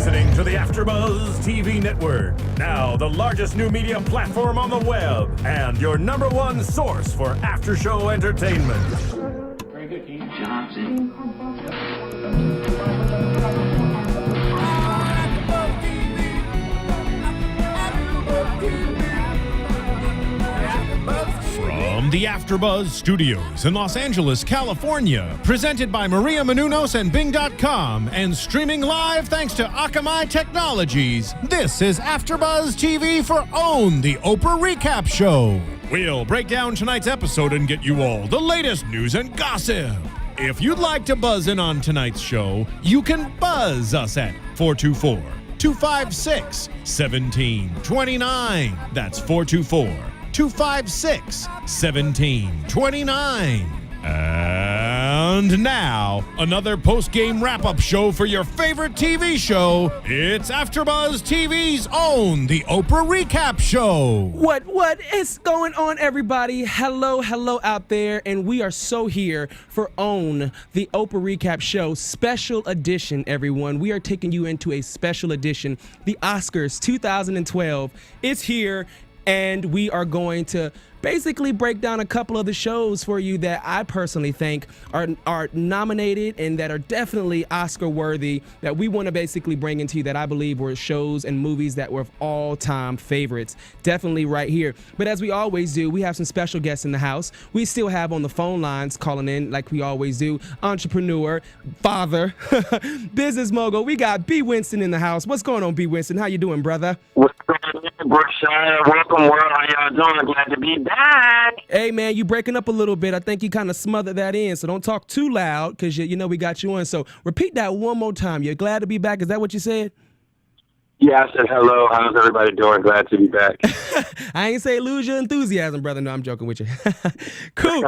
listening to the AFTERBUZZ TV network, now the largest new media platform on the web, and your #1 source for after-show entertainment. Very good, Keith Johnson. From the AFTERBUZZ Studios in Los Angeles, California, presented by Maria Menounos and Bing.com, and streaming live thanks to Akamai Technologies, this is AFTERBUZZ TV for OWN, the Oprah Recap Show. We'll break down tonight's episode and get you all the latest news and gossip. If you'd like to buzz in on tonight's show, you can buzz us at 424-256-1729. That's 424-256-1729. And now, another post-game wrap-up show for your favorite TV show. It's AFTERBUZZ TV's OWN, the Oprah Recap Show. What is going on, everybody? Hello out there, and we are so here for OWN, the Oprah Recap Show special edition, everyone. We are taking you into a special edition, the Oscars 2012. It's here, and we are going to basically break down a couple of the shows for you that I personally think are nominated and that are definitely Oscar worthy, that we want to basically bring into you, that I believe were shows and movies that were all-time favorites. Definitely right here. But as we always do, we have some special guests in the house. We still have on the phone lines calling in like we always do. Entrepreneur, father, business mogul. We got B. Winston in the house. What's going on, B. Winston? How you doing, brother? What's going on, Brookshire? Welcome, world. How y'all doing? Glad to be back. Hey, man, you breaking up a little bit. I think you kind of smothered that in, so don't talk too loud because you know we got you on. So repeat that one more time. You're glad to be back. Is that what you said? Yeah, I said hello. How's everybody doing? Glad to be back. I ain't say lose your enthusiasm, brother. No, I'm joking with you. Cool.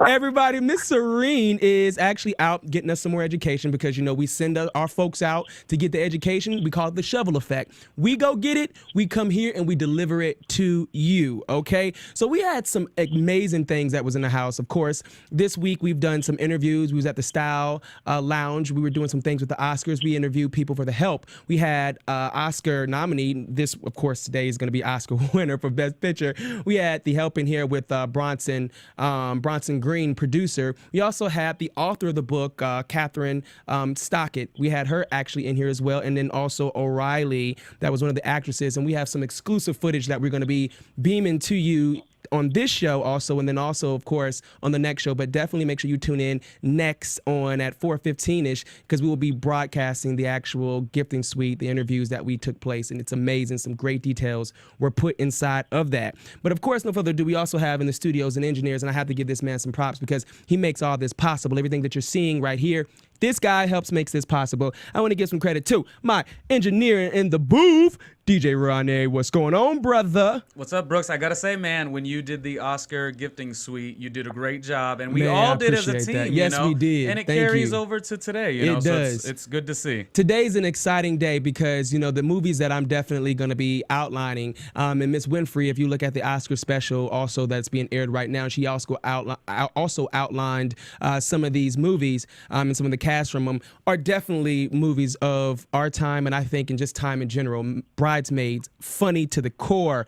Everybody, Miss Serene is actually out getting us some more education because, you know, we send our folks out to get the education. We call it the shovel effect. We go get it, we come here, and we deliver it to you, okay? So we had some amazing things that was in the house. Of course, this week we've done some interviews. We was at the Style Lounge. We were doing some things with the Oscars. We interviewed people for The Help. We had Oscar nominee. This, of course, today is going to be Oscar winner for Best Picture. We had The Help in here with Bronson Green, producer. We also had the author of the book, Catherine Stockett. We had her actually in here as well. And then also O'Reilly, that was one of the actresses. And we have some exclusive footage that we're going to be beaming to you on this show also, and then also, of course, on the next show. But definitely make sure you tune in next on at 4:15-ish because we will be broadcasting the actual gifting suite, the interviews that we took place, and it's amazing. Some great details were put inside of that. But of course, no further ado, we also have in the studios and engineers, and I have to give this man some props because he makes all this possible. Everything that you're seeing right here, this guy helps makes this possible. I want to give some credit to my engineer in the booth, DJ Ronnie. What's going on, brother? What's up, Brooks? I gotta say, man, when you did the Oscar gifting suite, you did a great job, and we all did as a team. That. Yes, you know? we did. And it Thank carries you. over to today. You it know, does. So it's good to see. Today's an exciting day because, you know, the movies that I'm definitely going to be outlining, and Miss Winfrey, if you look at the Oscar special also that's being aired right now, she also outlined some of these movies and some of the cast from them are definitely movies of our time, and I think in just time in general. Bridesmaids, funny to the core,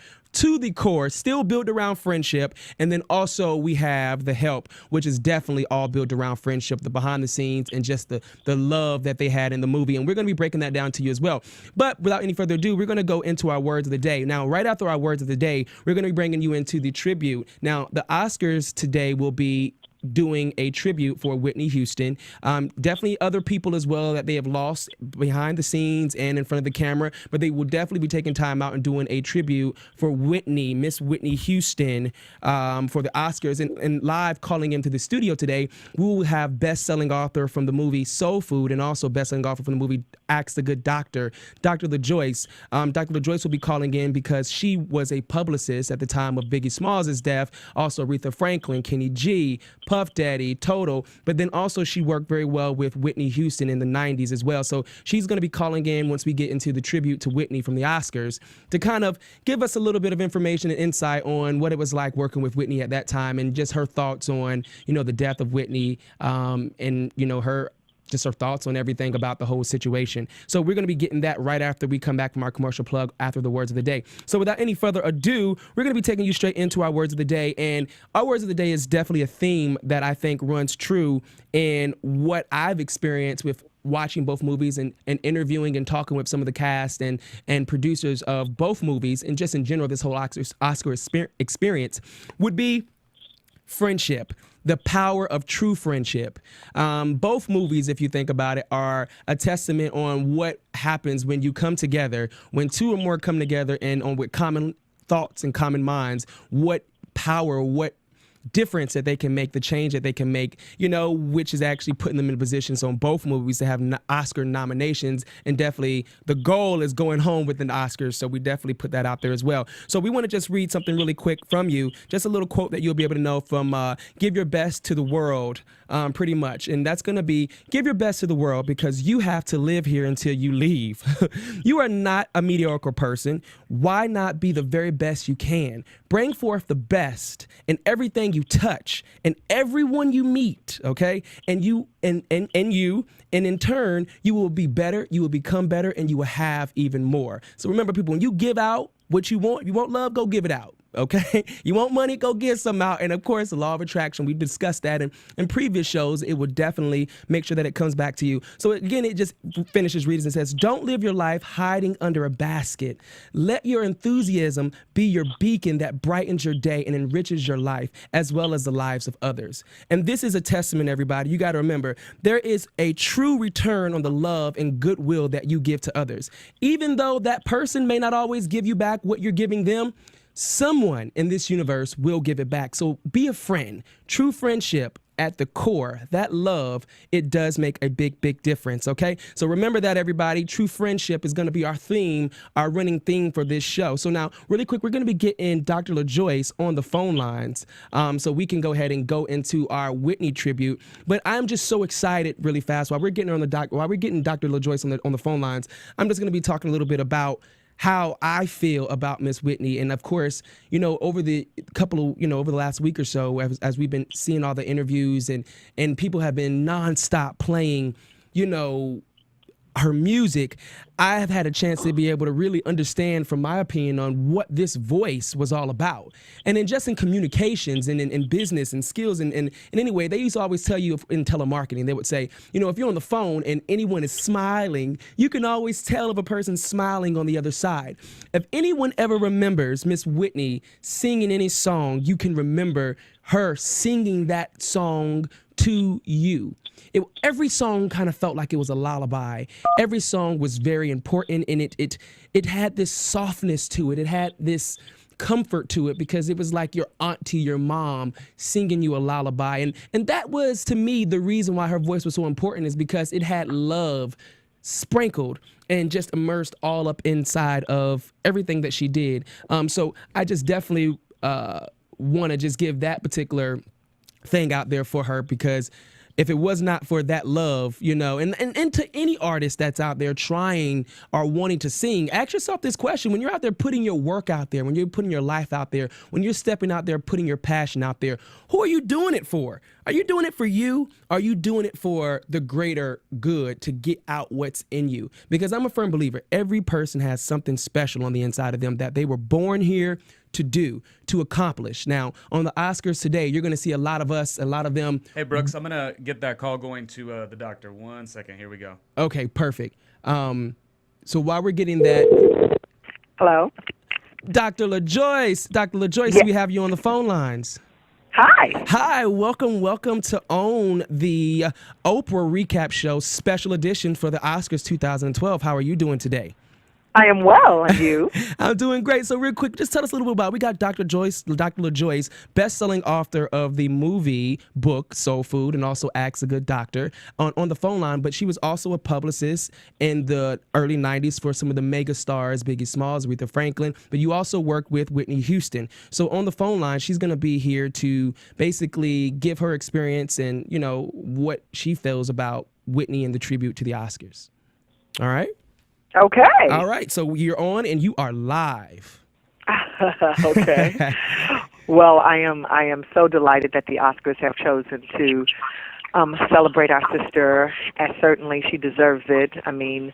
still built around friendship. And then also we have The Help, which is definitely all built around friendship, the behind the scenes and just the love that they had in the movie. And we're going to be breaking that down to you as well. But without any further ado, we're going to go into our words of the day. Now, right after our words of the day, we're going to be bringing you into the tribute. Now, the Oscars today will be doing a tribute for Whitney Houston. Definitely other people as well that they have lost behind the scenes and in front of the camera, but they will definitely be taking time out and doing a tribute for Whitney, Miss Whitney Houston, for the Oscars. And live calling into the studio today, we will have best-selling author from the movie Soul Food and also best-selling author from the movie Ask the Good Doctor, Dr. LaJoyce. Dr. LaJoyce will be calling in because she was a publicist at the time of Biggie Smalls' death, also Aretha Franklin, Kenny G, Puff Daddy, Total, but then also she worked very well with Whitney Houston in the 90s as well. So she's going to be calling in once we get into the tribute to Whitney from the Oscars to kind of give us a little bit of information and insight on what it was like working with Whitney at that time and just her thoughts on, you know, the death of Whitney and, you know, her just her thoughts on everything about the whole situation. So we're going to be getting that right after we come back from our commercial plug after the words of the day. So without any further ado, we're going to be taking you straight into our words of the day. And our words of the day is definitely a theme that I think runs true in what I've experienced with watching both movies and interviewing and talking with some of the cast and producers of both movies, and just in general, this whole Oscar experience would be friendship. The power of true friendship. Both movies, if you think about it, are a testament on what happens when you come together, when two or more come together and with common thoughts and common minds, what power, what difference that they can make, the change that they can make, which is actually putting them in positions on both movies to have Oscar nominations. And definitely the goal is going home with an Oscar. So we definitely put that out there as well. So we want to just read something really quick from you, just a little quote that you'll be able to know from Give Your Best to the World, pretty much. And that's going to be give your best to the world because you have to live here until you leave. You are not a mediocre person. Why not be the very best you can? Bring forth the best in everything you touch and everyone you meet, okay? And in turn, you will be better, you will become better, and you will have even more. So remember, people, when you give out what you want love, go give it out. Okay, you want money, go get some out. And of course, the law of attraction, we discussed that in previous shows. It will definitely make sure that it comes back to you. So again, it just finishes reading and says, don't live your life hiding under a basket. Let your enthusiasm be your beacon that brightens your day and enriches your life as well as the lives of others. And this is a testament, everybody. You got to remember, there is a true return on the love and goodwill that you give to others. Even though that person may not always give you back what you're giving them, someone in this universe will give it back. So be a friend. True friendship at the core, that love, it does make a big, big difference, okay? So remember that, everybody. True friendship is going to be our theme, our running theme for this show. So now, really quick, we're going to be getting Dr. LaJoyce on the phone lines so we can go ahead and go into our Whitney tribute. But I'm just so excited really fast. While we're getting Dr. LaJoyce on the phone lines, I'm just going to be talking a little bit about how I feel about Miss Whitney. And of course, over the last week or so, as we've been seeing all the interviews and people have been nonstop playing, her music, I have had a chance to be able to really understand, from my opinion, on what this voice was all about. And then just in communications and in business and skills and anyway, they used to always tell you in telemarketing, they would say, if you're on the phone and anyone is smiling, you can always tell if a person's smiling on the other side. If anyone ever remembers Miss Whitney singing any song, you can remember her singing that song to you. Every song kind of felt like it was a lullaby. Every song was very important, and it had this softness to it. It had this comfort to it because it was like your auntie, your mom singing you a lullaby. And that was, to me, the reason why her voice was so important, is because it had love sprinkled and just immersed all up inside of everything that she did. So I just definitely want to just give that particular thing out there for her, because if it was not for that love, and to any artist that's out there trying or wanting to sing, ask yourself this question. When you're out there putting your work out there, when you're putting your life out there, when you're stepping out there, putting your passion out there, who are you doing it for? Are you doing it for you? Are you doing it for the greater good, to get out what's in you? Because I'm a firm believer, every person has something special on the inside of them that they were born here to do, to accomplish. Now, on the Oscars today, you're going to see a lot of us, a lot of them. Hey, Brooks, I'm going to get that call going to the doctor. 1 second. Here we go. Okay, perfect. So while we're getting that. Hello? Dr. LaJoyce. Dr. LaJoyce, Yes. we have you on the phone lines. Hi. Hi, welcome to OWN, the Oprah Recap Show special edition for the Oscars 2012. How are you doing today? I am well, and you? I'm doing great. So real quick, just tell us a little bit about, we got Dr. LaJoyce, best-selling author of the movie book Soul Food and also Ask a Good Doctor, on the phone line. But she was also a publicist in the early 90s for some of the mega stars, Biggie Smalls, Aretha Franklin. But you also worked with Whitney Houston. So on the phone line, she's going to be here to basically give her experience and, what she feels about Whitney and the tribute to the Oscars. All right? Okay. All right, so you're on and you are live. Okay. Well, I am so delighted that the Oscars have chosen to celebrate our sister, as certainly she deserves it. I mean,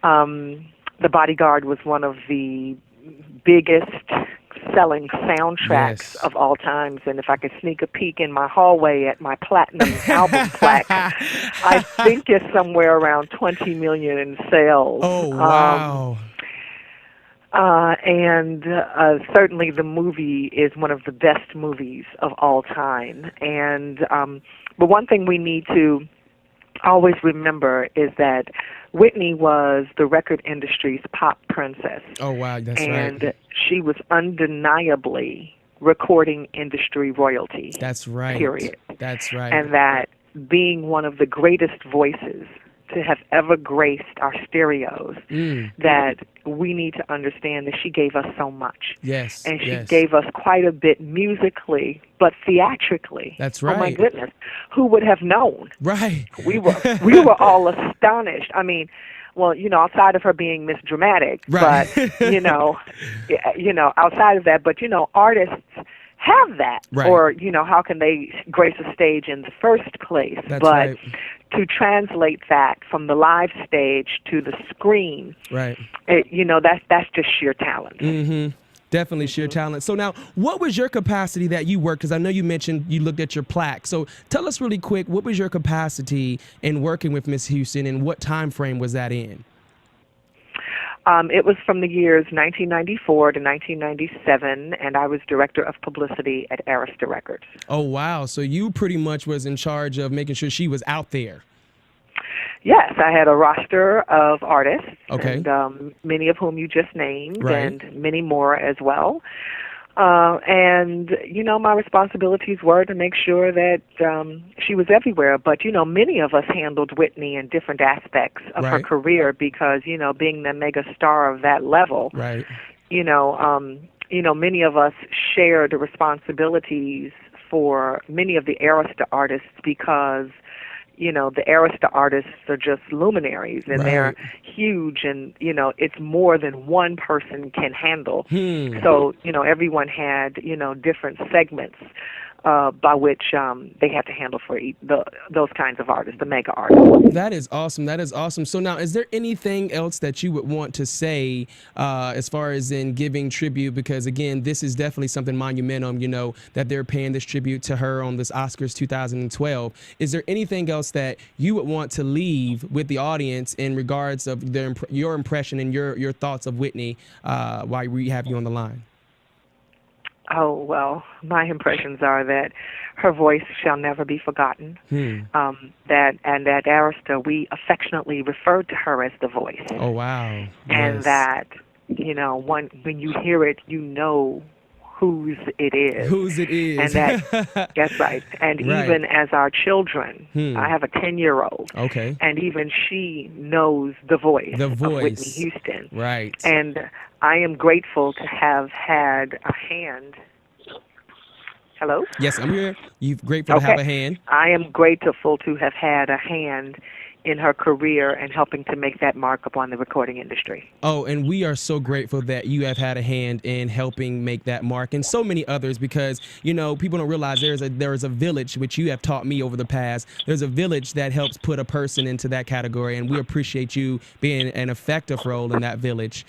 The Bodyguard was one of the biggest selling soundtracks of all times, and if I could sneak a peek in my hallway at my platinum album plaque, I think it's somewhere around 20 million in sales. Oh, wow. And certainly the movie is one of the best movies of all time. And but one thing we need to always remember is that Whitney was the record industry's pop princess. Oh, wow, that's right. And she was undeniably recording industry royalty. That's right. Period. That's right. And that being one of the greatest voices to have ever graced our stereos, that we need to understand that she gave us so much. Yes. And she gave us quite a bit musically, but theatrically. That's right. Oh my goodness. Who would have known? Right. We were all astonished. I mean, well, outside of her being Miss Dramatic, right. but outside of that, but artists have that, right. or how can they grace a stage in the first place? That's but right. to translate that from the live stage to the screen, right? That's just sheer talent. Mm-hmm. Definitely sheer talent. So now, what was your capacity that you worked? Because I know you mentioned you looked at your plaque. So tell us really quick, what was your capacity in working with Miss Houston, and what time frame was that in? It was from the years 1994 to 1997, and I was director of publicity at Arista Records. Oh, wow. So you pretty much was in charge of making sure she was out there. Yes, I had a roster of artists, okay. and many of whom you just named, right. and many more as well. And my responsibilities were to make sure that she was everywhere. But, many of us handled Whitney in different aspects of her right. career because, being the mega star of that level, right. Many of us shared the responsibilities for many of the Arista artists because, the Arista artists are just luminaries, and right. they're huge, and, it's more than one person can handle. So, everyone had, different segments by which they had to handle for those kinds of artists, the mega artists. That is awesome. That is awesome. So now, is there anything else that you would want to say as far as in giving tribute? Because, again, this is definitely something monumental, that they're paying this tribute to her on this Oscars 2012. Is there anything else that you would want to leave with the audience in regards of your impression and your thoughts of Whitney while we have you on the line? Oh, well, my impressions are that her voice shall never be forgotten. That at Arista, we affectionately referred to her as the voice. Oh, wow. And yes. that, when you hear it, whose it is. Whose it is. And that's right. And right. even as our children, I have a 10-year-old. Okay. And even she knows the voice. Of Whitney Houston. Right. And I am grateful to have had a hand. Hello? Yes, I'm here. You're grateful to have a hand. I am grateful to have had a hand in her career and helping to make that mark upon the recording industry. Oh, and we are so grateful that you have had a hand in helping make that mark, and so many others, because people don't realize there is a village, which you have taught me over the past. There's a village that helps put a person into that category, and we appreciate you being an effective role in that village.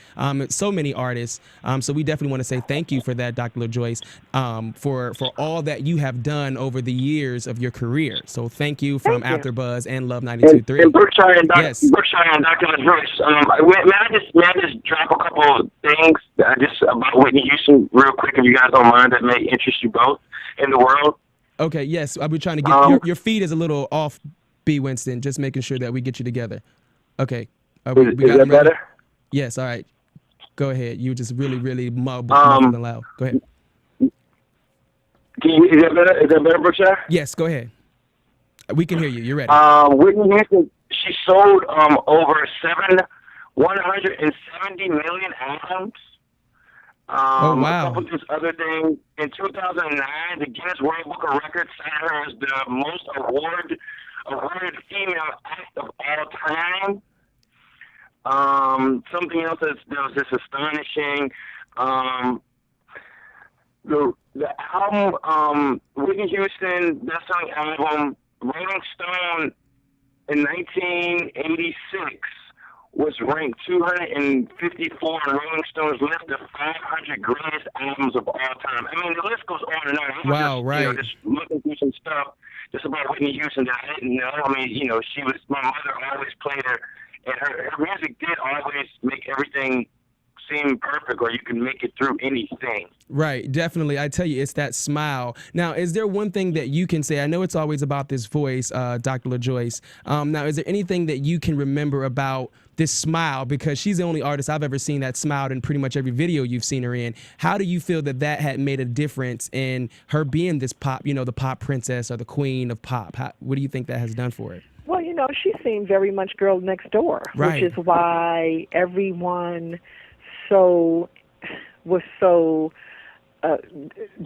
So many artists. So we definitely want to say thank you for that, Dr. LaJoyce, for all that you have done over the years of your career. So thank you from AfterBuzz and Love 92.3. Brookshire and Yes. Brookshire and Dr. LaJoyce. May I just drop a couple of things just about Whitney Houston real quick, if you guys don't mind, that may interest you both in the world? Okay, yes. I'll be trying to get your feed is a little off, B. Winston. Just making sure that we get you together. Okay. Is that better? Yes. All right. Go ahead. You just really, really muffled and loud. Go ahead. Is that better? Is that better, Brookshire? Yes. Go ahead. We can hear you. You're ready. Whitney Houston, she sold over 170 million albums. Oh, wow. A couple of just other things. In 2009, the Guinness World Book of Records cited her as the most awarded female act of all time. Something else that was just astonishing. The album, Whitney Houston, best-selling album, Rolling Stone in 1986 was ranked 254 on Rolling Stone's list of 500 greatest albums of all time. I mean, the list goes on and on. Wow, right. You know, just looking through some stuff just about Whitney Houston that I didn't know. I mean, you know, my mother always played her, and her music did always make everything seem perfect, or you can make it through anything. Right, definitely. I tell you, it's that smile. Now, is there one thing that you can say? I know it's always about this voice, Dr. LaJoyce. Now, is there anything that you can remember about this smile? Because she's the only artist I've ever seen that smiled in pretty much every video you've seen her in. How do you feel that that had made a difference in her being this pop, you know, the pop princess or the queen of pop? What do you think that has done for her? Well, you know, she seemed very much girl next door, right. Which is why everyone was so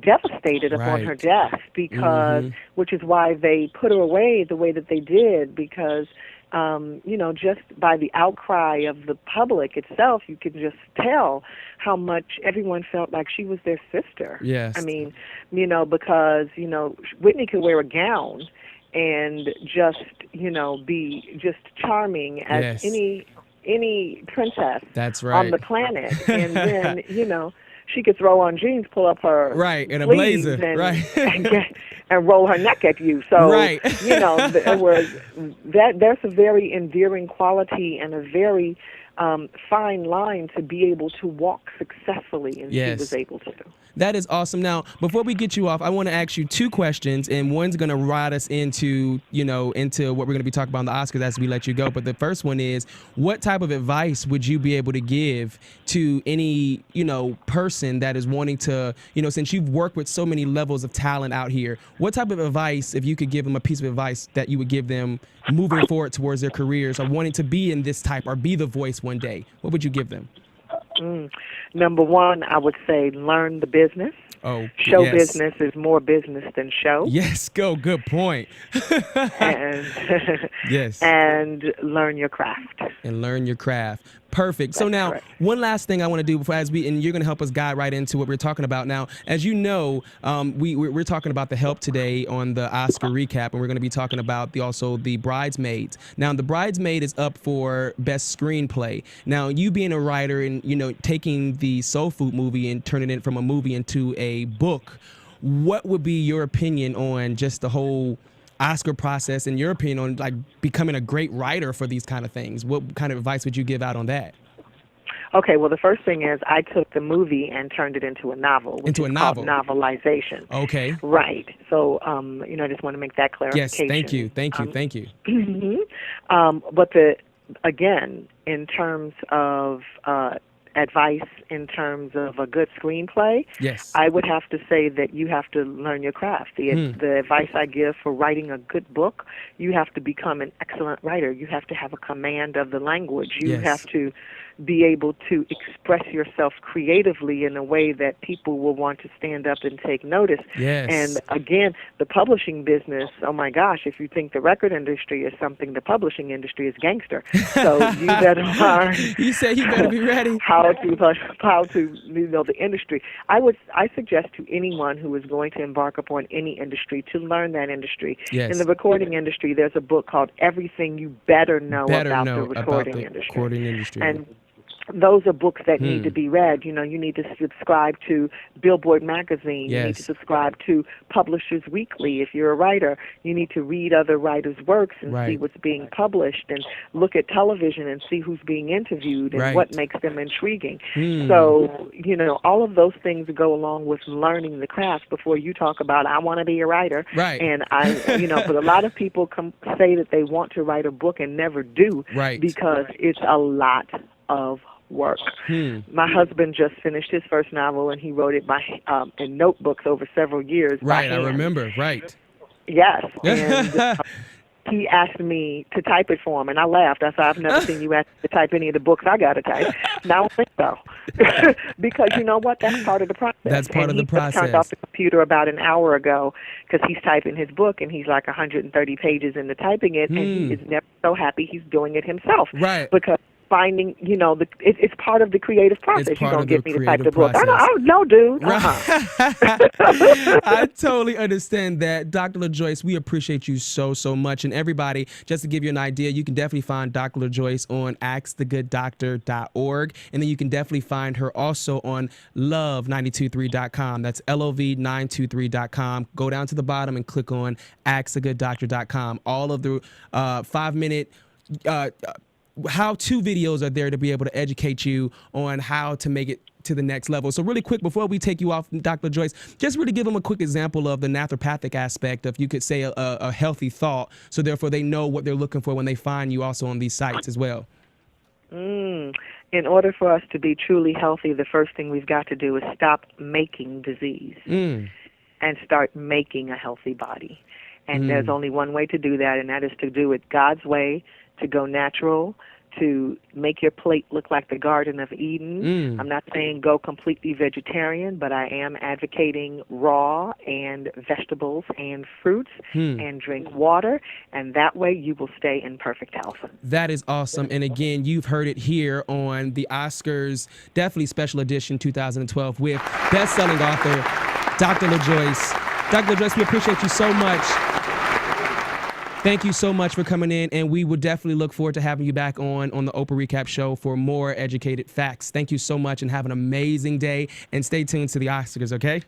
devastated upon Right. her death, because which is why they put her away the way that they did, because you know, just by the outcry of the public itself, you could just tell how much everyone felt like she was their sister. Yes. I mean, you know, because, you know, Whitney could wear a gown and just, you know, be just charming as Yes. any princess That's on right. the planet. And then, you know, she could throw on jeans, pull up her Right, and a sleeves blazer, and, right. and roll her neck at you. So, Right. you know, there's a very endearing quality and a very fine line to be able to walk successfully, and Yes. she was able to. That is awesome. Now, before we get you off, I want to ask you two questions, and one's going to ride us into, you know, into what we're going to be talking about in the Oscars as we let you go. But the first one is, what type of advice would you be able to give to any, you know, person that is wanting to, you know, since you've worked with so many levels of talent out here, what type of advice, if you could give them a piece of advice that you would give them moving forward towards their careers or wanting to be in this type or be the voice one day, what would you give them? Number one, I would say learn the business. Oh, Show yes. business is more business than show. Yes, go. Good point. And Yes. and learn your craft. And learn your craft. Perfect. So now, correct. one last thing I want to do before, and you're going to help us guide right into what we're talking about now. As you know, we're talking about The Help today on the Oscar recap, and we're going to be talking about also the Bridesmaids. Now, the Bridesmaid is up for Best Screenplay. Now, you being a writer and, you know, taking the Soul Food movie and turning it from a movie into a book, what would be your opinion on just the whole Oscar process, and your opinion on like becoming a great writer for these kind of things? What kind of advice would you give out on that? Okay, well, the first thing is I took the movie and turned it into a novel, which Into a is novel. called novelization. Okay. Right. So, you know, I just want to make that Yes. clarification. Thank you. But again, in terms of advice, in terms of a good screenplay, Yes. I would have to say that you have to learn your craft. The advice I give for writing a good book, you have to become an excellent writer. You have to have a command of the language. You Yes. have to be able to express yourself creatively in a way that people will want to stand up and take notice. Yes. And again, the publishing business, oh my gosh, if you think the record industry is something, the publishing industry is gangster. So you better learn. You said you better be ready. How to you know, the industry. I suggest to anyone who is going to embark upon any industry to learn that industry. Yes. In the recording industry, there's a book called Everything You Better Know About the Recording Industry. And those are books that need to be read. You know, you need to subscribe to Billboard magazine. Yes. You need to subscribe to Publishers Weekly. If you're a writer, you need to read other writers' works and see what's being published, and look at television and see who's being interviewed and what makes them intriguing. So, you know, all of those things go along with learning the craft before you talk about, I want to be a writer. Right. And you know, but a lot of people say that they want to write a book and never do, because it's a lot of work. My husband just finished his first novel, and he wrote it in notebooks over several years. Right, I remember. Right. Yes. And he asked me to type it for him, and I laughed. I said, I've never seen you ask me to type any of the books I got to type. And I don't think so. Because you know what? That's part of the process. That's part of the process. He turned off the computer about an hour ago because he's typing his book, and he's like 130 pages into typing it, and he is never so happy he's doing it himself. Right. Because finding, it's part of the creative process. You don't get me to type the book. No, dude. I totally understand that. Dr. LaJoyce, we appreciate you so, so much. And everybody, just to give you an idea, you can definitely find Dr. LaJoyce on askthegooddoctor.org. And then you can definitely find her also on love923.com. That's LOV923.com. Go down to the bottom and click on askthegooddoctor.com. All of the 5-minute how-to videos are there to be able to educate you on how to make it to the next level. So really quick, before we take you off, Dr. Joyce, just really give them a quick example of the naturopathic aspect of, you could say, a healthy thought, so therefore they know what they're looking for when they find you also on these sites as well. In order for us to be truly healthy, the first thing we've got to do is stop making disease and start making a healthy body. And there's only one way to do that, and that is to do it God's way, to go natural, to make your plate look like the Garden of Eden. I'm not saying go completely vegetarian, but I am advocating raw and vegetables and fruits and drink water, and that way you will stay in perfect health. That is awesome. And again, you've heard it here on the Oscars, definitely special edition 2012 with best-selling author Dr. LaJoyce. Dr. LaJoyce, we appreciate you so much. Thank you so much for coming in, and we would definitely look forward to having you back on the Oprah Recap Show for more educated facts. Thank you so much, and have an amazing day, and stay tuned to the Oscars, okay?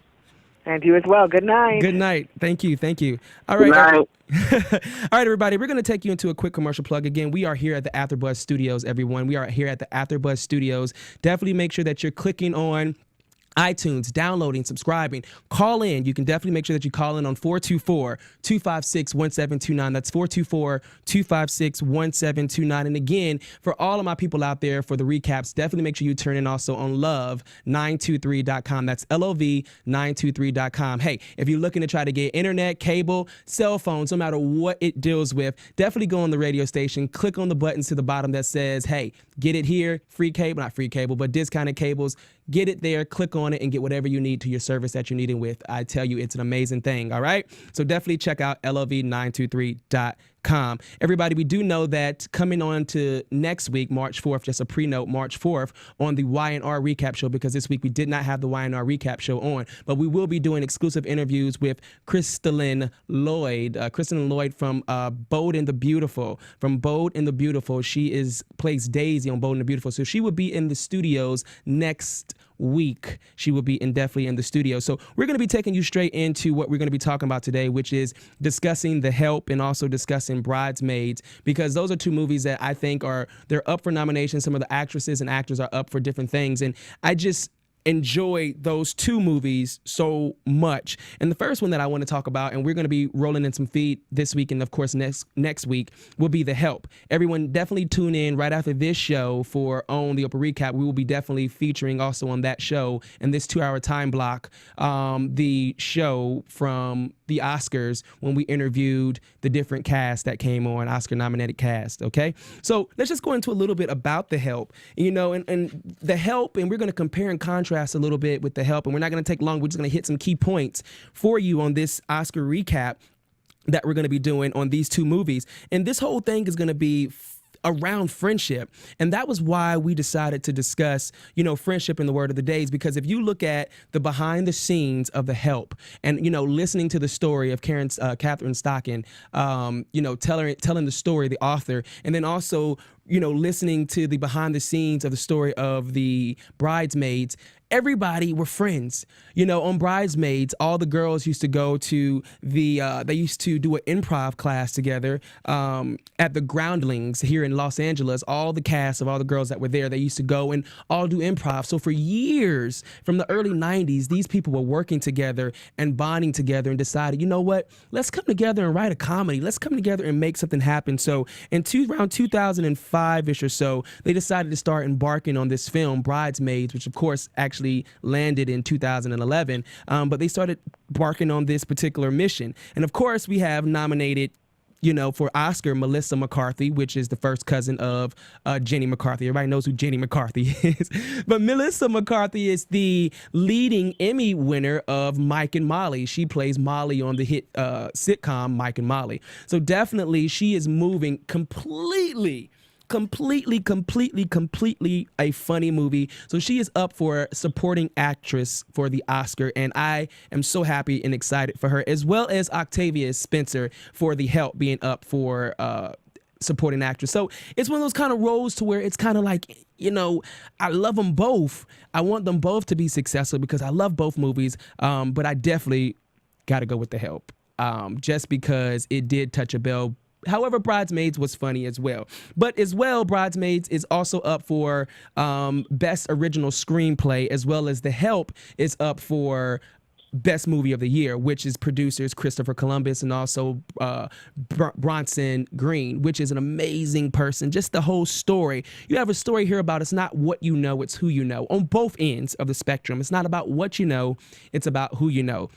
And you as well. Good night. Good night. Thank you. Thank you. All right. All right, everybody. We're going to take you into a quick commercial plug. Again, we are here at the AFTERBUZZ Studios, everyone. We are here at the AFTERBUZZ Studios. Definitely make sure that you're clicking on iTunes, downloading, subscribing. Call in. You can definitely make sure that you call in on 424-256-1729. That's 424-256-1729. And again, for all of my people out there for the recaps, definitely make sure you turn in also on love923.com. That's LOV923.com. Hey, if you're looking to try to get internet, cable, cell phones, no matter what it deals with, definitely go on the radio station, click on the buttons to the bottom that says, hey, get it here, free cable, not free cable, but discounted cables. Get it there, click on it, and get whatever you need to your service that you're needing with. I tell you, it's an amazing thing, all right? So definitely check out LOV923.com. Everybody, we do know that coming on to next week, March 4th, just a pre-note, March 4th, on the Y&R Recap Show, because this week we did not have the Y&R Recap Show on, but we will be doing exclusive interviews with Crystalline Lloyd. Crystalline Lloyd from Bold and the Beautiful. From Bold and the Beautiful, she plays Daisy on Bold and the Beautiful, so she will be in the studios next week. She will be definitely in the studio. So we're going to be taking you straight into what we're going to be talking about today, which is discussing The Help and also discussing Bridesmaids, because those are two movies that I think they're up for nomination. Some of the actresses and actors are up for different things, and I just enjoy those two movies so much. And the first one that I want to talk about, and we're going to be rolling in some feed this week and of course next week, will be The Help. Everyone definitely tune in right after this show for On the Oprah Recap. We will be definitely featuring also on that show in this 2-hour time block, the show from the Oscars when we interviewed the different cast that came on, Oscar nominated cast. Okay, so let's just go into a little bit about The Help, and The Help, and we're going to compare and contrast a little bit with The Help, and we're not going to take long. We're just going to hit some key points for you on this Oscar recap that we're going to be doing on these two movies. And this whole thing is going to be around friendship. And that was why we decided to discuss, friendship in the word of the days, because if you look at the behind the scenes of The Help and, listening to the story of Catherine Stocking, telling the story, the author, and then also, listening to the behind the scenes of the story of the Bridesmaids, everybody were friends. On Bridesmaids, all the girls used to go to they used to do an improv class together at the Groundlings here in Los Angeles. All the cast of all the girls that were there, they used to go and all do improv. So for years, from the early 90s, these people were working together and bonding together and decided, you know what, let's come together and write a comedy. Let's come together and make something happen. So around 2005-ish or so, they decided to start embarking on this film, Bridesmaids, which of course actually landed in 2011, but they started embarking on this particular mission. And of course, we have nominated, for Oscar, Melissa McCarthy, which is the first cousin of Jenny McCarthy. Everybody knows who Jenny McCarthy is. But Melissa McCarthy is the leading Emmy winner of Mike and Molly. She plays Molly on the hit sitcom Mike and Molly. So definitely she is moving completely completely a funny movie. So she is up for supporting actress for the Oscar, and I am so happy and excited for her, as well as Octavia Spencer for The Help being up for supporting actress. So it's one of those kind of roles to where it's kind of like, you know, I love them both. I want them both to be successful because I love both movies, but I definitely got to go with The Help, just because it did touch a bell. However, Bridesmaids was funny as well. But as well, Bridesmaids is also up for Best Original Screenplay, as well as The Help is up for Best Movie of the Year, which is producers Christopher Columbus and also Bronson Green, which is an amazing person. Just the whole story. You have a story here about it's not what you know, it's who you know. On both ends of the spectrum. It's not about what you know, it's about who you know.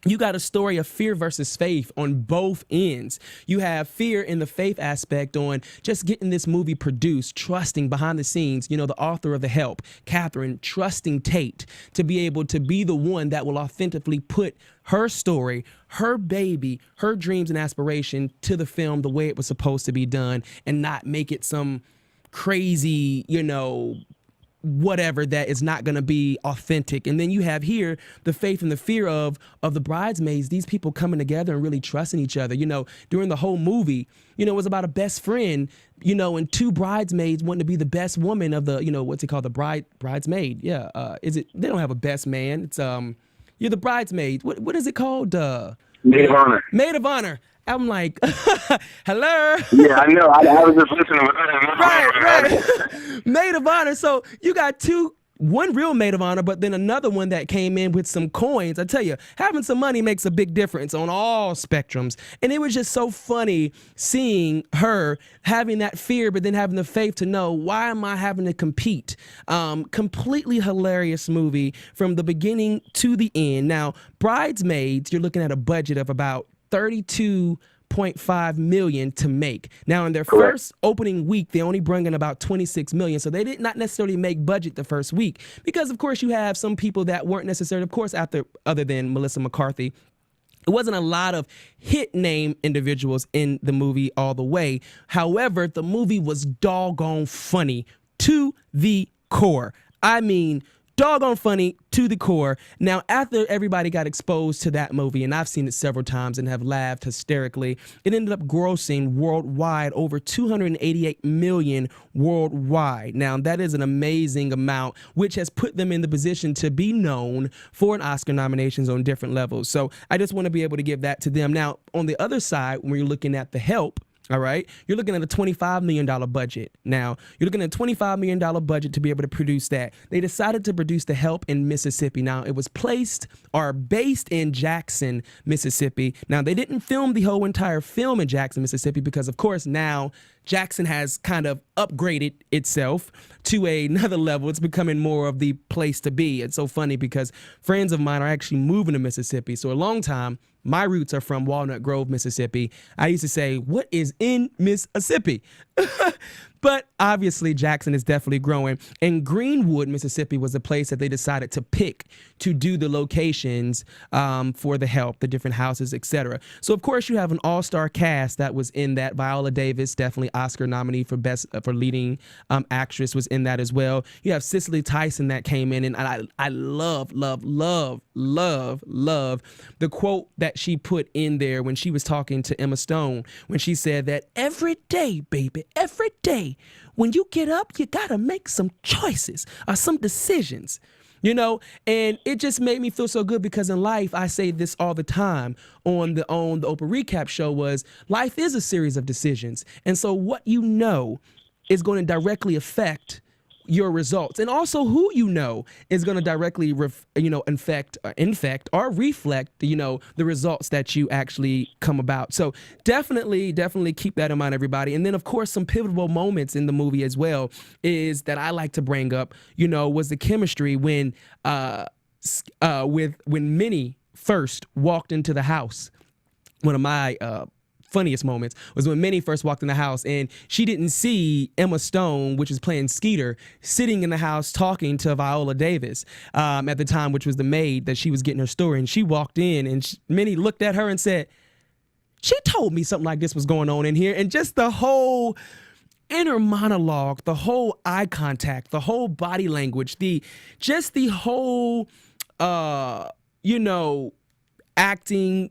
You got a story of fear versus faith on both ends. You have fear in the faith aspect on just getting this movie produced, trusting behind the scenes, you know, the author of The Help, Catherine, trusting Tate to be able to be the one that will authentically put her story, her baby, her dreams and aspiration to the film the way it was supposed to be done and not make it some crazy, you know, whatever that is not going to be authentic. And then you have here the faith and the fear of the bridesmaids, these people coming together and really trusting each other. You know, during the whole movie, you know, it was about a best friend, you know, and two bridesmaids wanting to be the best woman of the, you know, what's it called? The bridesmaid. Yeah. Is it, they don't have a best man. It's, you're the bridesmaid. What is it called? Maid of honor. Maid of honor. I'm like, hello. Yeah, I know. I was just listening. Right. Maid of honor. So you got one real maid of honor, but then another one that came in with some coins. I tell you, having some money makes a big difference on all spectrums. And it was just so funny seeing her having that fear, but then having the faith to know, why am I having to compete? Completely hilarious movie from the beginning to the end. Now, Bridesmaids, you're looking at a budget of about $32.5 million to make. Now, in their first opening week, they only bring in about $26 million. So they did not necessarily make budget the first week because, of course, you have some people that weren't necessarily, of course, other than Melissa McCarthy. It wasn't a lot of hit name individuals in the movie all the way. However, the movie was doggone funny to the core. I mean, doggone funny to the core. Now, after everybody got exposed to that movie, and I've seen it several times and have laughed hysterically, it ended up grossing worldwide over $288 million worldwide. Now, that is an amazing amount, which has put them in the position to be known for an Oscar nominations on different levels. So I just want to be able to give that to them. Now, on the other side, when you're looking at The Help, all right, you're looking at a $25 million budget. Now, you're looking at a $25 million budget to be able to produce that. They decided to produce The Help in Mississippi. Now, it was based in Jackson, Mississippi. Now, they didn't film the whole entire film in Jackson, Mississippi, because, of course, now Jackson has kind of upgraded itself to another level. It's becoming more of the place to be. It's so funny because friends of mine are actually moving to Mississippi. So a long time, my roots are from Walnut Grove, Mississippi. I used to say, what is in Mississippi? But obviously, Jackson is definitely growing. And Greenwood, Mississippi was the place that they decided to pick to do the locations for The Help, the different houses, etc. So, of course, you have an all-star cast that was in that. Viola Davis, definitely Oscar nominee for leading actress, was in that as well. You have Cicely Tyson that came in, and I love the quote that she put in there when she was talking to Emma Stone, when she said that every day, baby, every day, when you get up, you gotta make some choices or some decisions, you know? And it just made me feel so good because in life, I say this all the time on the Oprah Recap Show, was life is a series of decisions. And so what you know is going to directly affect your results, and also who you know is going to directly infect or reflect the results that you actually come about. So definitely keep that in mind, everybody. And then, of course, some pivotal moments in the movie as well is that I like to bring up, was the chemistry when Minnie first walked into the house. One of my funniest moments was when Minnie first walked in the house and she didn't see Emma Stone, which is playing Skeeter, sitting in the house talking to Viola Davis at the time, which was the maid that she was getting her story. And she walked in and Minnie looked at her and said, she told me something like this was going on in here. And just the whole inner monologue, the whole eye contact, the whole body language, the whole, acting,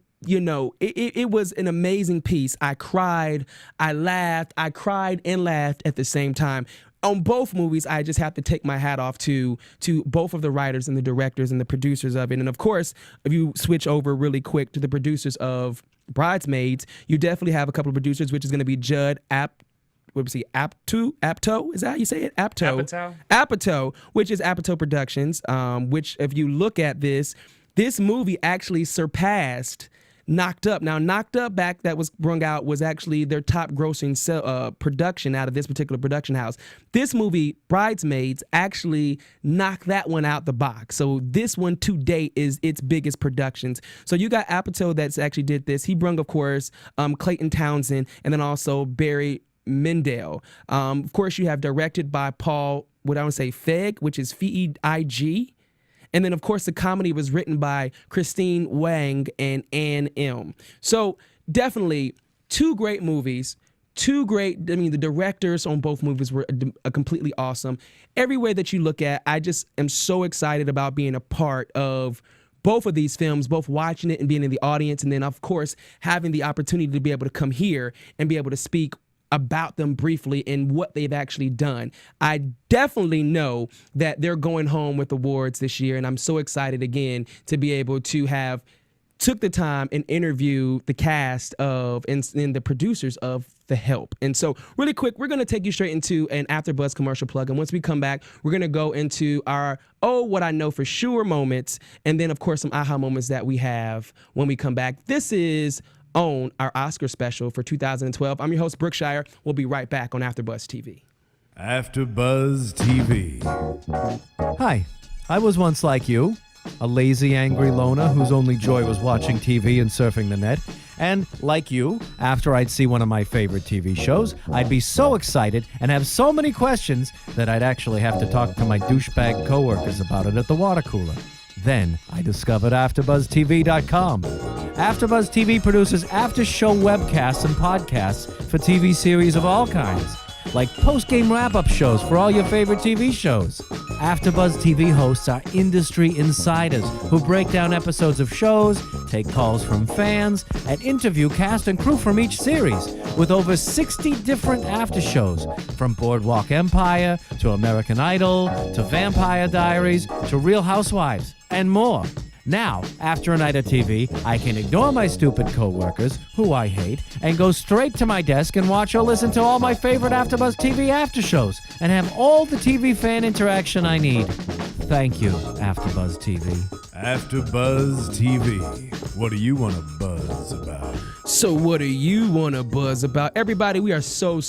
it was an amazing piece. I cried, I laughed, I cried and laughed at the same time. On both movies, I just have to take my hat off to both of the writers and the directors and the producers of it. And of course, if you switch over really quick to the producers of Bridesmaids, you definitely have a couple of producers, which is going to be Judd Apatow, is that how you say it? Apatow, which is Apatow Productions, which if you look at this movie actually surpassed Knocked Up. Now, Knocked Up back that was brung out was actually their top grossing production out of this particular production house. This movie, Bridesmaids, actually knocked that one out the box. So this one to date is its biggest productions. So you got Apatow that's actually did this. He brung, of course, Clayton Townsend, and then also Barry Mendel. Of course, you have directed by Paul, Feig, which is Feig. And then, of course, the comedy was written by Christine Wang and Ann M. So definitely two great movies, the directors on both movies were completely awesome. Every way that you look at, I just am so excited about being a part of both of these films, both watching it and being in the audience. And then, of course, having the opportunity to be able to come here and be able to speak about them briefly and what they've actually done. I definitely know that they're going home with awards this year, and I'm so excited again to be able to have took the time and interview the cast of and the producers of The Help. And so really quick, we're going to take you straight into an AfterBuzz commercial plug. And once we come back, we're going to go into our what I know for sure moments, and then of course some aha moments that we have when we come back. This is OWN, our Oscar special for 2012. I'm your host, Brookshire. We'll be right back on AfterBuzz TV. AfterBuzz TV. Hi, I was once like you, a lazy, angry loner whose only joy was watching TV and surfing the net. And like you, after I'd see one of my favorite TV shows, I'd be so excited and have so many questions that I'd actually have to talk to my douchebag coworkers about it at the water cooler. Then I discovered AfterBuzzTV.com. AfterBuzz TV produces after-show webcasts and podcasts for TV series of all kinds, like post-game wrap-up shows for all your favorite TV shows. AfterBuzz TV hosts are industry insiders who break down episodes of shows, take calls from fans, and interview cast and crew from each series, with over 60 different after-shows, from Boardwalk Empire to American Idol to Vampire Diaries to Real Housewives, and more. Now, after a night of TV, I can ignore my stupid coworkers, who I hate, and go straight to my desk and watch or listen to all my favorite AfterBuzz TV after shows, and have all the TV fan interaction I need. Thank you, AfterBuzz TV. AfterBuzz TV. What do you want to buzz about? So what do you want to buzz about? Everybody, we are so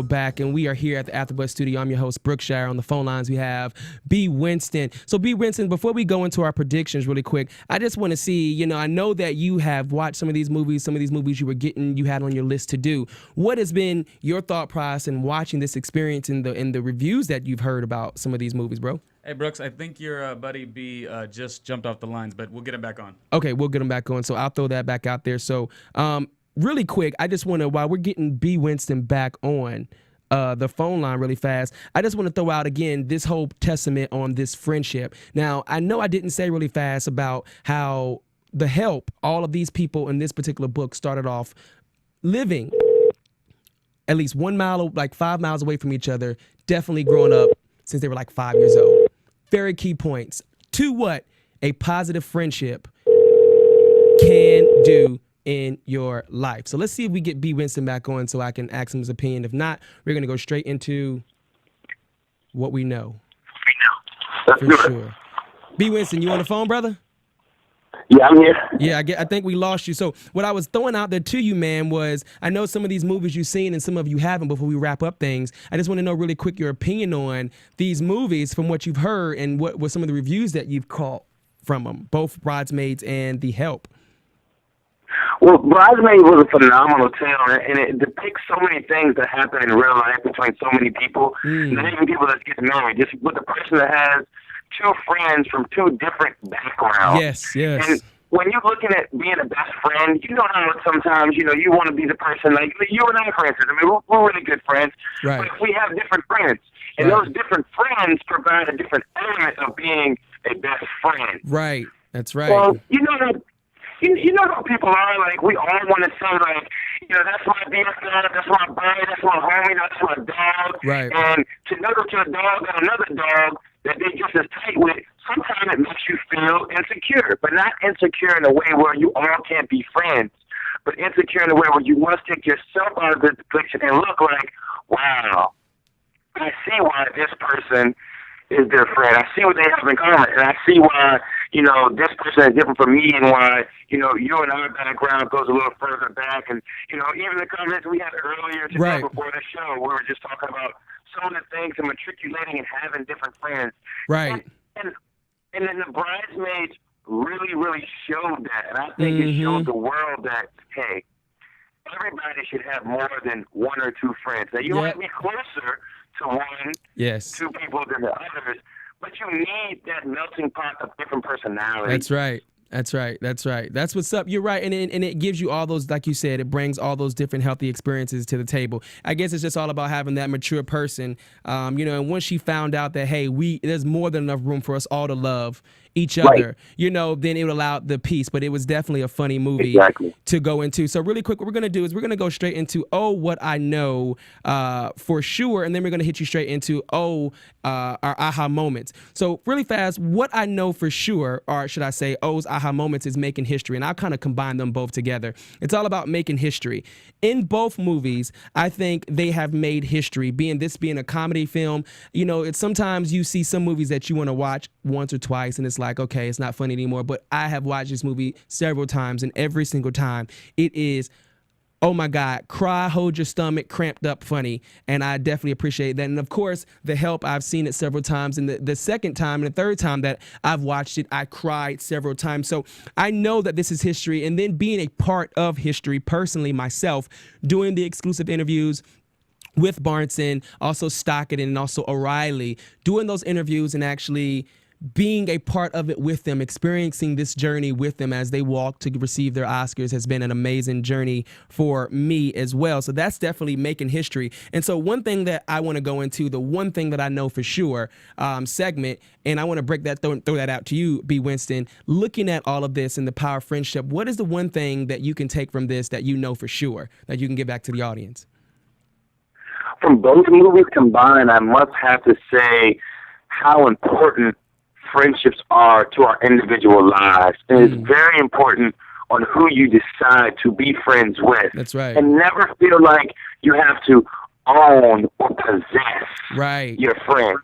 back, and we are here at the AfterBuzz studio. I'm your host, Brookshire. On the phone lines, we have B. Winston. So B. Winston, before we go into our predictions really quick, I just want to see, I know that you have watched some of these movies you had on your list to do. What has been your thought process in watching this experience in the reviews that you've heard about some of these movies, bro? Hey, Brooks, I think your buddy B just jumped off the lines, but we'll get him back on. Okay, we'll get him back on. So I'll throw that back out there. So really quick, I just want to, while we're getting B. Winston back on the phone line really fast, I just want to throw out again this whole testament on this friendship. Now, I know I didn't say really fast about how The Help, all of these people in this particular book started off living at least 1 mile, like 5 miles away from each other, definitely growing up since they were like 5 years old. Very key points to what a positive friendship can do in your life. So let's see if we get B. Winston back on so I can ask him his opinion. If not, we're going to go straight into what we know. For sure. B. Winston, you on the phone, brother? Yeah, I'm here. Yeah, I think we lost you. So what I was throwing out there to you, man, was I know some of these movies you've seen and some of you haven't. Before we wrap up things, I just want to know really quick your opinion on these movies from what you've heard and what were some of the reviews that you've caught from them, both Bridesmaids and The Help. Well, Bridesmaids was a phenomenal tale, and it depicts so many things that happen in real life between so many people, not even people that get married, just with a person that has two friends from two different backgrounds. Yes. when you're looking at being a best friend, you know how sometimes, you know, you want to be the person, like you and I, for instance. I mean, we're really good friends, Right. but we have different friends. And Right. those different friends provide a different element of being a best friend. Right. That's right. Well, you know how people are, like, we all want to say, like, you know, that's my BFF, that's my buddy, that's my homie, that's my dog. Right. And to know that your dog got another dog that they just as tight with, sometimes it makes you feel insecure, but not insecure in a way where you all can't be friends, but insecure in a way where you must take yourself out of the picture and look like, wow, I see why this person is their friend. I see what they have in common, and I see why, you know, this person is different from me, and why, you know, you and our background goes a little further back. And, you know, even the comments we had earlier today Right. before the show, we were just talking about some of the things of matriculating and having different friends. Right. And then the Bridesmaids really, really showed that. And I think it showed the world that, hey, everybody should have more than one or two friends. Now, you might be closer to one, Yes. two people than the others, but you need that melting pot of different personalities. That's right. That's right. That's right. That's what's up. You're right. And it gives you all those, like you said, it brings all those different healthy experiences to the table. I guess it's just all about having that mature person, you know, and once she found out that, hey, there's more than enough room for us all to love each other, you know, then it would allow the peace. But it was definitely a funny movie to go into. So really quick, what we're going to do is we're going to go straight into, what I know for sure. And then we're going to hit you straight into, our aha moments. So really fast, what I know for sure, or should I say O's aha moments, is making history. And I'll kind of combine them both together. It's all about making history. In both movies, I think they have made history. Being a comedy film, you know, it's sometimes you see some movies that you want to watch once or twice and it's like, okay, it's not funny anymore. But I have watched this movie several times, and every single time it is, oh my God, cry, hold your stomach, cramped up funny. And I definitely appreciate that. And of course, The Help, I've seen it several times. And the second time and the third time that I've watched it, I cried several times. So I know that this is history. And then being a part of history personally myself, doing the exclusive interviews with Barnson, also Stockton, and also O'Reilly, doing those interviews and actually being a part of it with them, experiencing this journey with them as they walk to receive their Oscars has been an amazing journey for me as well. So that's definitely making history. And so one thing that I want to go into, the one thing that I know for sure segment, and I want to break that, throw that out to you, B. Winston, looking at all of this and the power of friendship, what is the one thing that you can take from this that you know for sure that you can give back to the audience? From both movies combined, I must have to say how important friendships are to our individual lives. And it's very important on who you decide to be friends with. That's right. And never feel like you have to own or possess your friend.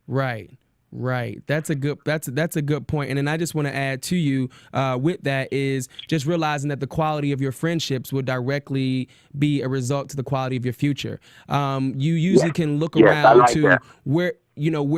Right. That's a good point. And then I just want to add to you with that is just realizing that the quality of your friendships will directly be a result to the quality of your future. You usually can look around to where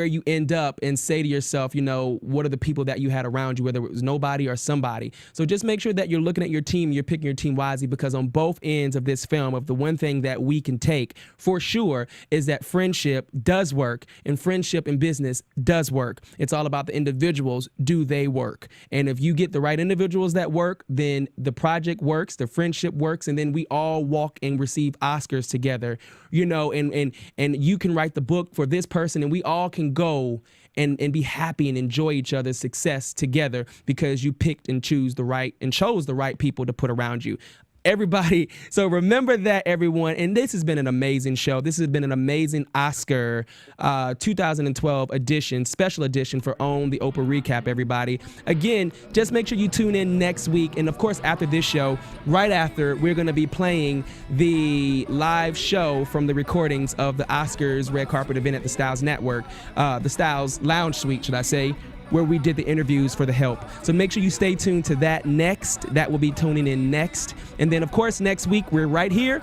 you end up and say to yourself, what are the people that you had around you, whether it was nobody or somebody. So just make sure that you're looking at your team, you're picking your team wisely, because on both ends of this film, of the one thing that we can take for sure is that friendship does work, and friendship in business does work. It's all about the individuals. Do they work? And if you get the right individuals that work, then the project works, the friendship works, and then we all walk and receive Oscars together, and you can write the book for this person, and we all can go and be happy and enjoy each other's success together because you picked and chose the right people to put around you. Everybody, so remember that, everyone. And this has been an amazing show. This has been an amazing Oscar 2012 edition, special edition for OWN, the Oprah Recap, everybody. Again, just make sure you tune in next week. And of course, after this show, right after, we're going to be playing the live show from the recordings of the Oscars red carpet event at the Styles Network, the Styles Lounge Suite, should I say, where we did the interviews for The Help. So make sure you stay tuned to that next. That will be tuning in next. And then, of course, next week, we're right here,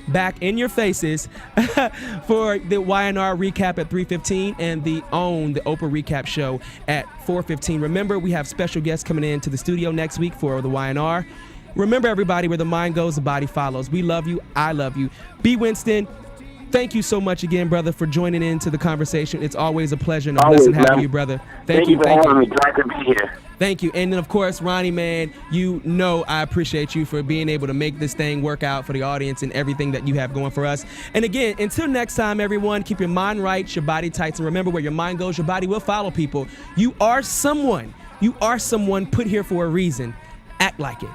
back in your faces for the YNR recap at 3:15 and the OWN, the Oprah Recap Show at 4:15. Remember, we have special guests coming into the studio next week for the YNR. Remember, everybody, where the mind goes, the body follows. We love you. I love you. B. Winston, thank you so much again, brother, for joining into the conversation. It's always a pleasure and a Always, blessing having man. you, brother. Thank you for having me. Glad to be here. Thank you. And then, of course, Ronnie, man, you know I appreciate you for being able to make this thing work out for the audience and everything that you have going for us. And again, until next time, everyone, keep your mind right, your body tight, and remember, where your mind goes, your body will follow, people. You are someone. You are someone put here for a reason. Act like it.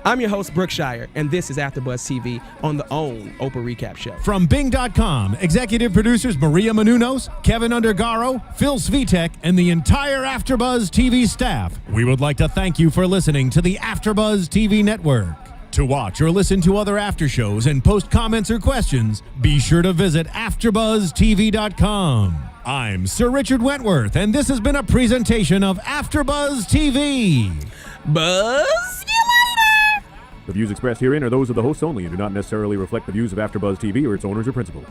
I'm your host, Brookshire, and this is AfterBuzz TV on the OWN Oprah Recap Show. From Bing.com, executive producers Maria Menounos, Kevin Undergaro, Phil Svitek, and the entire AfterBuzz TV staff, we would like to thank you for listening to the AfterBuzz TV network. To watch or listen to other after shows and post comments or questions, be sure to visit AfterBuzzTV.com. I'm Sir Richard Wentworth, and this has been a presentation of AfterBuzz TV. Buzz, The views expressed herein are those of the hosts only and do not necessarily reflect the views of AfterBuzz TV or its owners or principals.